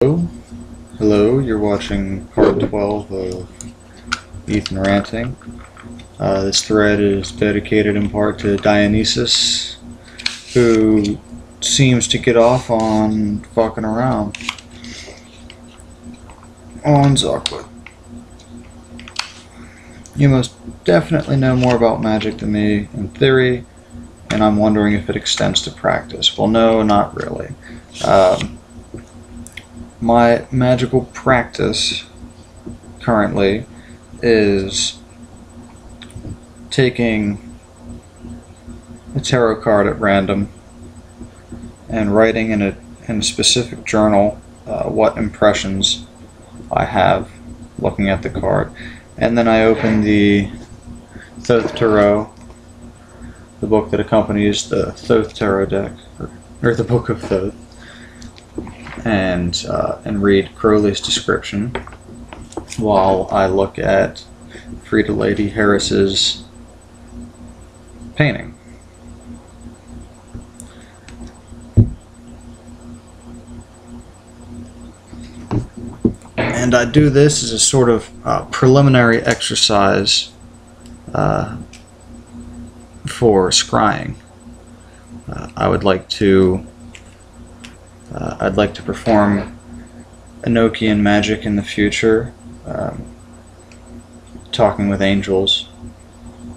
Hello, you're watching part 12 of Ethan Ranting. This thread is dedicated in part to Dionysus, who seems to get off on fucking around on Zockwood. You most definitely know more about magic than me in theory, and I'm wondering if it extends to practice. Well, no, not really. My magical practice currently is taking a tarot card at random and writing in a specific journal what impressions I have looking at the card. And then I open the Thoth Tarot, the book that accompanies the Thoth Tarot deck, or the Book of Thoth, and read Crowley's description while I look at Frida Lady Harris's painting. And I do this as a sort of preliminary exercise for scrying. I'd like to perform Enochian magic in the future, talking with angels,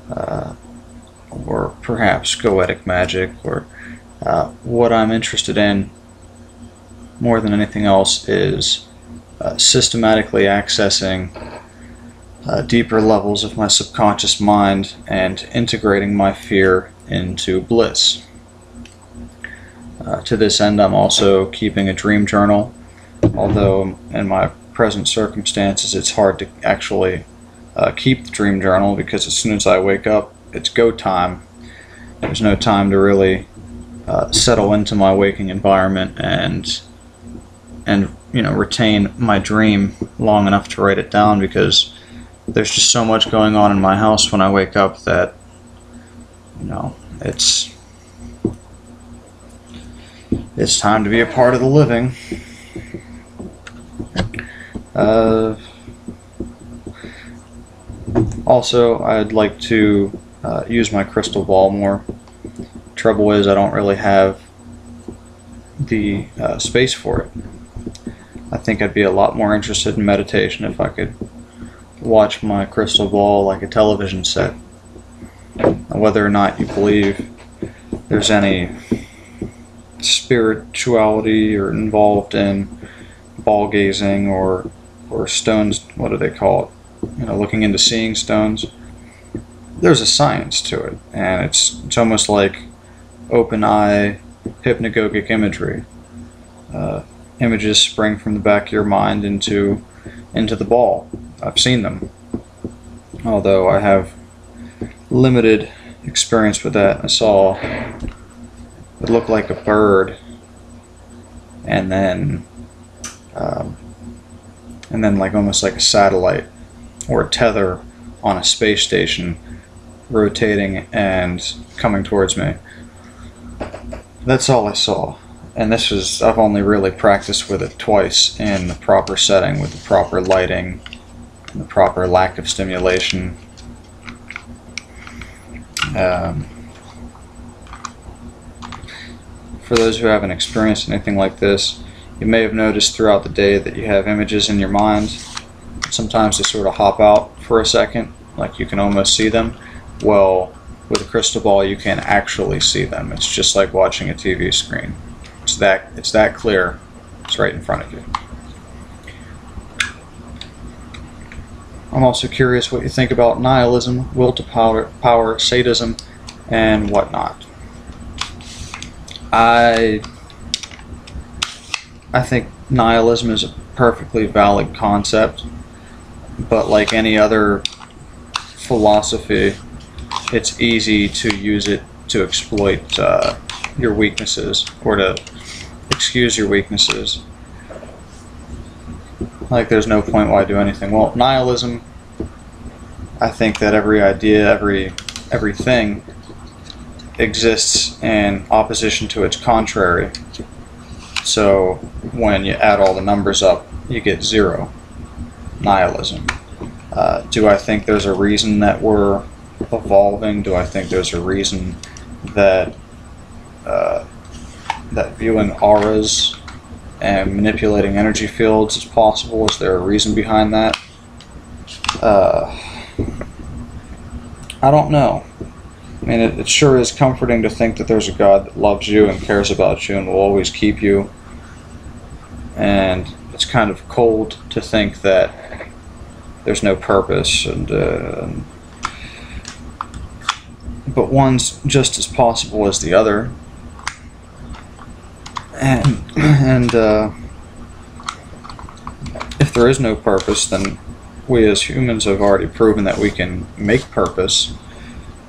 or perhaps goetic magic, or what I'm interested in more than anything else is systematically accessing deeper levels of my subconscious mind and integrating my fear into bliss. To this end, I'm also keeping a dream journal, although in my present circumstances it's hard to actually keep the dream journal because as soon as I wake up, it's go time. There's no time to really settle into my waking environment and retain my dream long enough to write it down, because there's just so much going on in my house when I wake up that it's time to be a part of the living. Also, I'd like to use my crystal ball more. Trouble is, I don't really have the space for it. I think I'd be a lot more interested in meditation if I could watch my crystal ball like a television set. Whether or not you believe there's any spirituality or involved in ball gazing or stones, what do they call it? Looking into seeing stones. There's a science to it, and it's almost like open eye hypnagogic imagery. Images spring from the back of your mind into the ball. I've seen them, although I have limited experience with that. I saw it looked like a bird, and then like almost like a satellite or a tether on a space station rotating and coming towards me. That's all I saw. And I've only really practiced with it twice in the proper setting, with the proper lighting and the proper lack of stimulation. For those who haven't experienced anything like this, you may have noticed throughout the day that you have images in your mind. Sometimes they sort of hop out for a second, like you can almost see them. Well, with a crystal ball you can actually see them. It's just like watching a TV screen. It's that clear. It's right in front of you. I'm also curious what you think about nihilism, will to power, sadism, and whatnot. I think nihilism is a perfectly valid concept, but like any other philosophy, it's easy to use it to exploit your weaknesses, or to excuse your weaknesses. Like there's no point why do anything. Well, nihilism, I think that every idea, everything exists in opposition to its contrary. So when you add all the numbers up, you get 0. Nihilism. Do I think there's a reason that we're evolving? Do I think there's a reason that that viewing auras and manipulating energy fields is possible? Is there a reason behind that? I don't know. I mean, it sure is comforting to think that there's a God that loves you and cares about you and will always keep you. And it's kind of cold to think that there's no purpose, but one's just as possible as the other. And if there is no purpose, then we as humans have already proven that we can make purpose.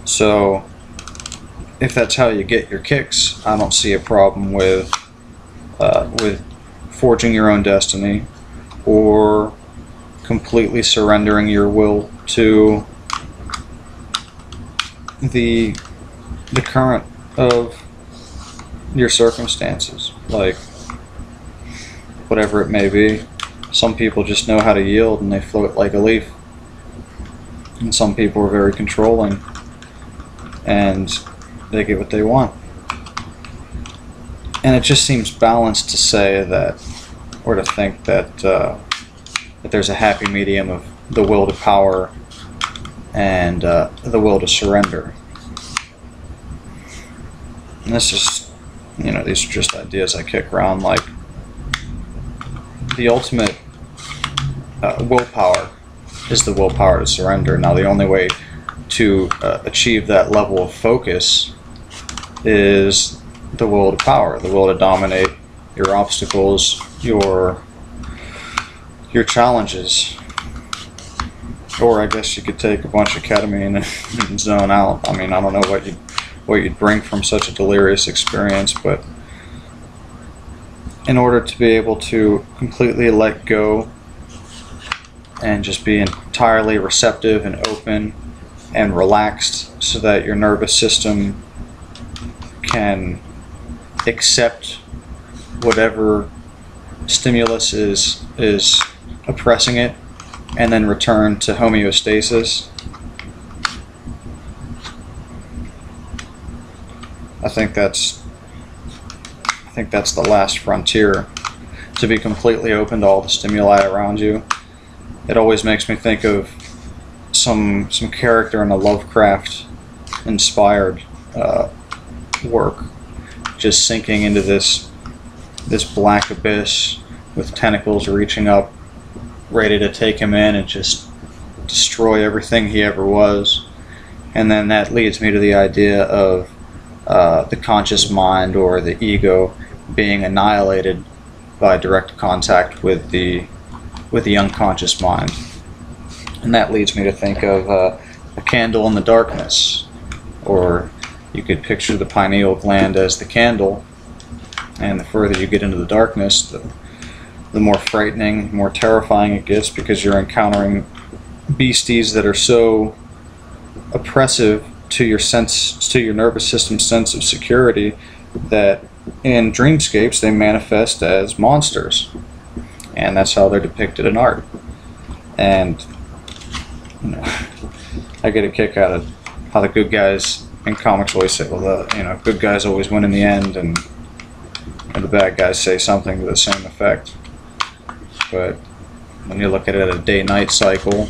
So if that's how you get your kicks, I don't see a problem with forging your own destiny or completely surrendering your will to the current of your circumstances, like whatever it may be. Some people just know how to yield and they float like a leaf, and some people are very controlling and they get what they want. And it just seems balanced to say that, or to think that that there's a happy medium of the will to power and the will to surrender. And this is, these are just ideas I kick around. Like, the ultimate willpower is the willpower to surrender. Now, the only way to achieve that level of focus is the will to power, the will to dominate your obstacles, your challenges. Or I guess you could take a bunch of ketamine and zone out. I mean, I don't know what you'd bring from such a delirious experience, but in order to be able to completely let go and just be entirely receptive and open and relaxed so that your nervous system can accept whatever stimulus is oppressing it and then return to homeostasis. I think that's the last frontier, to be completely open to all the stimuli around you. It always makes me think of some character in a Lovecraft inspired work, just sinking into this black abyss with tentacles reaching up, ready to take him in and just destroy everything he ever was. And then that leads me to the idea of the conscious mind, or the ego, being annihilated by direct contact with the unconscious mind. And that leads me to think of a candle in the darkness, or you could picture the pineal gland as the candle, and the further you get into the darkness, the more frightening, more terrifying it gets, because you're encountering beasties that are so oppressive to your nervous system's sense of security that in dreamscapes they manifest as monsters, and that's how they're depicted in art. And I get a kick out of how the good guys in comics always say, well, good guys always win in the end, and the bad guys say something to the same effect. But when you look at it at a day-night cycle,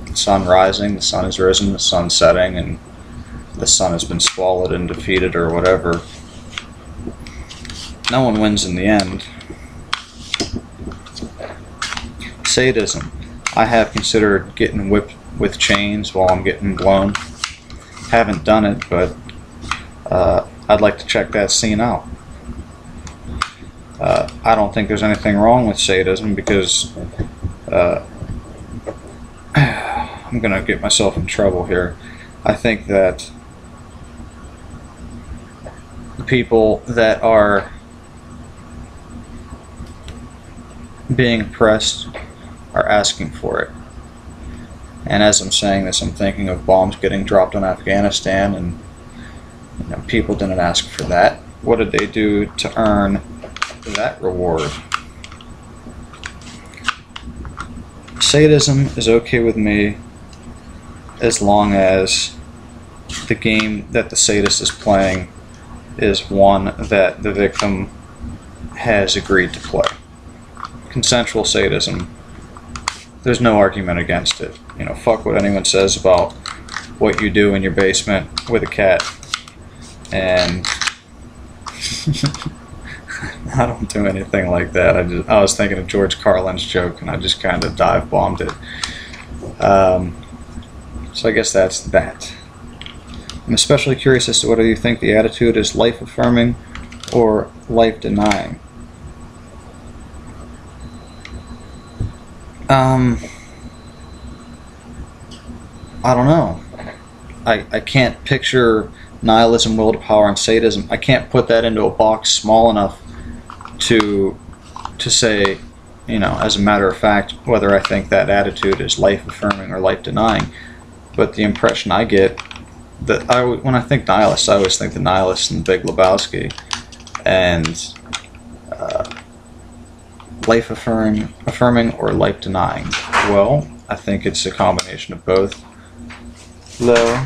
the sun rising, the sun has risen, the sun setting, and the sun has been swallowed and defeated or whatever, no one wins in the end. Sadism. I have considered getting whipped with chains while I'm getting blown. Haven't done it, but I'd like to check that scene out. I don't think there's anything wrong with sadism, because I'm going to get myself in trouble here. I think that the people that are being oppressed are asking for it. And as I'm saying this, I'm thinking of bombs getting dropped on Afghanistan, and people didn't ask for that. What did they do to earn that reward. Sadism is okay with me as long as the game that the sadist is playing is one that the victim has agreed to play. Consensual sadism, there's no argument against it. You know, fuck what anyone says about what you do in your basement with a cat. And I don't do anything like that. I was thinking of George Carlin's joke, and I just kind of dive-bombed it. So I guess that's that. I'm especially curious as to whether you think the attitude is life-affirming or life-denying. I don't know. I can't picture nihilism, will to power, and sadism. I can't put that into a box small enough to say, you know, as a matter of fact, whether I think that attitude is life-affirming or life-denying. But the impression I get, that when I think nihilist, I always think the nihilist in Big Lebowski, and life-affirming or life-denying. Well, I think it's a combination of both. Low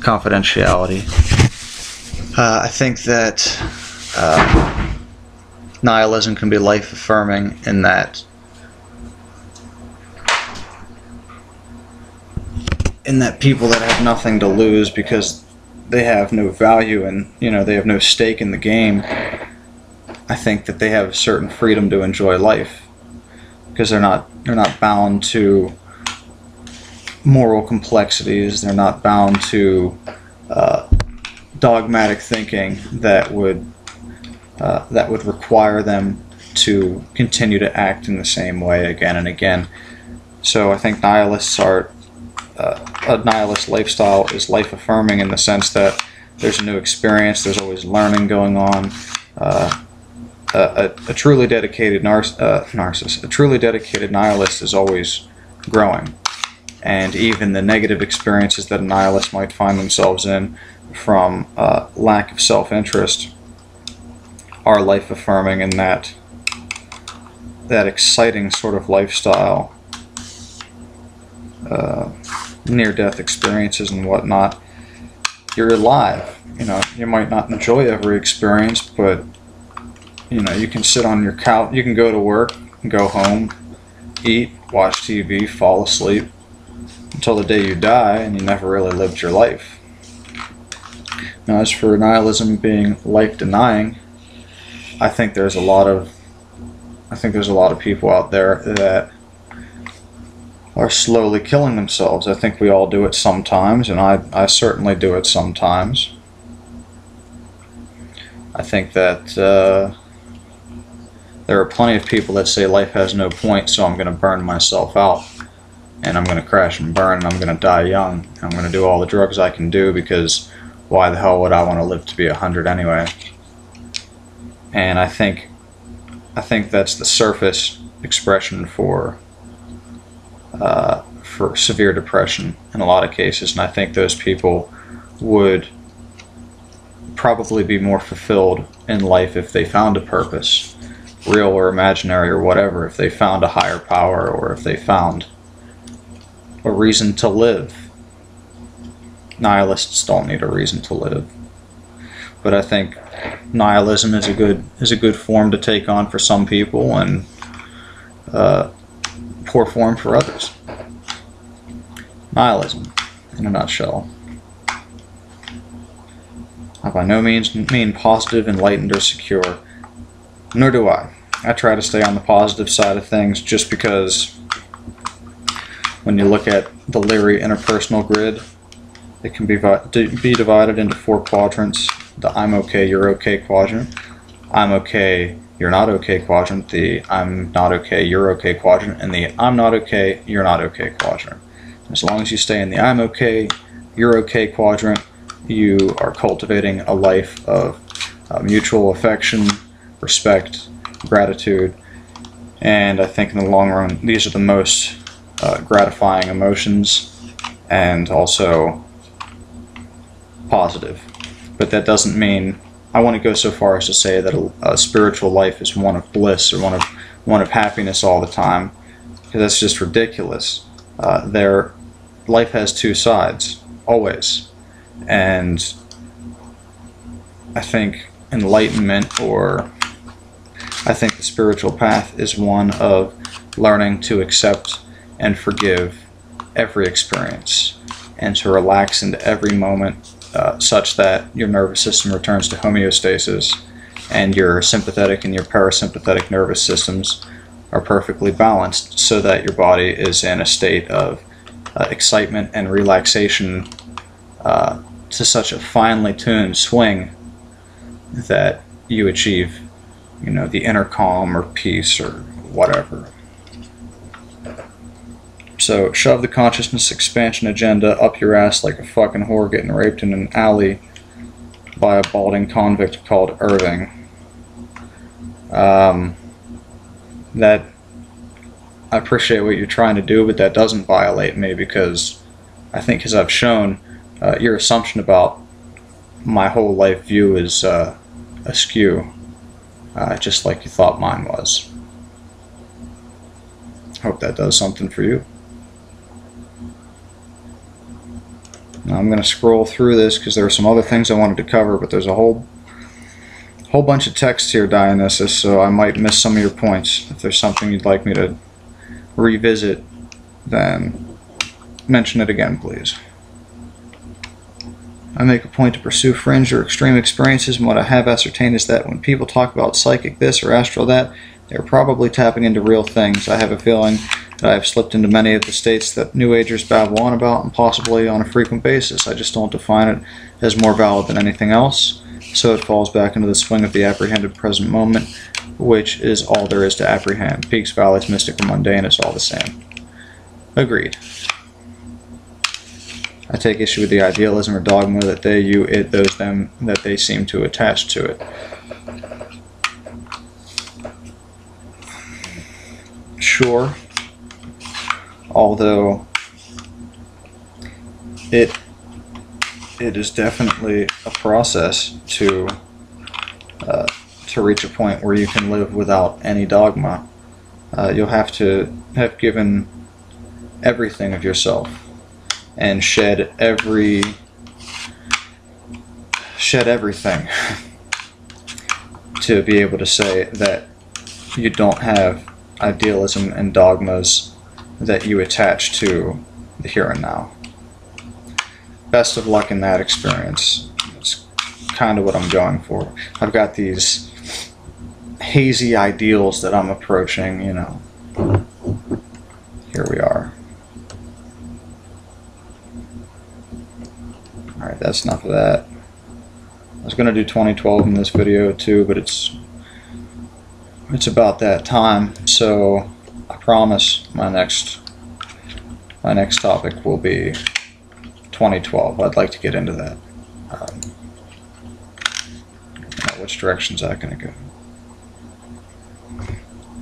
confidentiality. I think that nihilism can be life-affirming in that people that have nothing to lose because they have no value and, you know, they have no stake in the game, I think that they have certain freedom to enjoy life because they're not bound to moral complexities. They're not bound to dogmatic thinking that would require them to continue to act in the same way again and again. So I think nihilists are a nihilist lifestyle is life-affirming in the sense that there's a new experience, there's always learning going on. A truly dedicated narcissist, a truly dedicated nihilist is always growing. And even the negative experiences that a nihilist might find themselves in from lack of self-interest are life-affirming in that exciting sort of lifestyle, near-death experiences and whatnot. You're alive. You know, you might not enjoy every experience, but you know, you can sit on your couch, you can go to work, go home, eat, watch TV, fall asleep until the day you die, and you never really lived your life. Now, as for nihilism being life-denying, I think there's a lot of people out there that are slowly killing themselves. I think we all do it sometimes, and I certainly do it sometimes. I think that there are plenty of people that say life has no point, so I'm going to burn myself out, and I'm going to crash and burn, and I'm going to die young. I'm going to do all the drugs I can do because why the hell would I want to live to be 100 anyway? And I think that's the surface expression for severe depression in a lot of cases, and I think those people would probably be more fulfilled in life if they found a purpose, real or imaginary or whatever, if they found a higher power or if they found a reason to live. Nihilists don't need a reason to live. But I think nihilism is a good form to take on for some people and poor form for others. Nihilism, in a nutshell. I by no means mean positive, enlightened, or secure. Nor do I. I try to stay on the positive side of things just because when you look at the Leary interpersonal grid, it can be divided into 4 quadrants. The I'm okay, you're okay quadrant. I'm okay, you're not okay quadrant. The I'm not okay, you're okay quadrant. And the I'm not okay, you're not okay quadrant. As long as you stay in the I'm okay, you're okay quadrant, you are cultivating a life of mutual affection, respect, gratitude, and I think in the long run these are the most gratifying emotions and also positive. But that doesn't mean I wouldn't go so far as to say that a spiritual life is one of bliss or one of happiness all the time, because that's just ridiculous. Life has two sides, always. And I think enlightenment, or I think the spiritual path, is one of learning to accept and forgive every experience and to relax into every moment, such that your nervous system returns to homeostasis and your sympathetic and your parasympathetic nervous systems are perfectly balanced, so that your body is in a state of excitement and relaxation to such a finely tuned swing that you achieve, the inner calm or peace or whatever. So shove the consciousness expansion agenda up your ass like a fucking whore getting raped in an alley by a balding convict called Irving. That I appreciate what you're trying to do, but that doesn't violate me, because I think, as I've shown, your assumption about my whole life view is askew, just like you thought mine was. Hope that does something for you. Now I'm going to scroll through this because there are some other things I wanted to cover, but there's a whole bunch of text here, Dionysus, so I might miss some of your points. If there's something you'd like me to revisit, then mention it again, please. I make a point to pursue fringe or extreme experiences, and what I have ascertained is that when people talk about psychic this or astral that, they're probably tapping into real things. I have a feeling that I have slipped into many of the states that New Agers babble on about, and possibly on a frequent basis. I just don't define it as more valid than anything else, so it falls back into the swing of the apprehended present moment, which is all there is to apprehend. Peaks, valleys, mystic, or mundane is all the same. Agreed. I take issue with the idealism or dogma that they, you, it, those, them, that they seem to attach to it. Sure. Although it is definitely a process to reach a point where you can live without any dogma. You'll have to have given everything of yourself and shed everything to be able to say that you don't have idealism and dogmas that you attach to the here and now. Best of luck in that experience. It's kind of what I'm going for. I've got these hazy ideals that I'm approaching, Here we are. Alright, that's enough of that. I was going to do 2012 in this video too, but it's about that time, so I promise my next topic will be 2012. I'd like to get into that. Which direction's that going to go?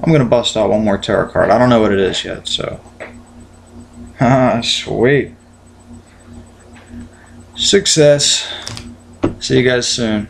I'm going to bust out one more tarot card. I don't know what it is yet, so... Sweet. Success. See you guys soon.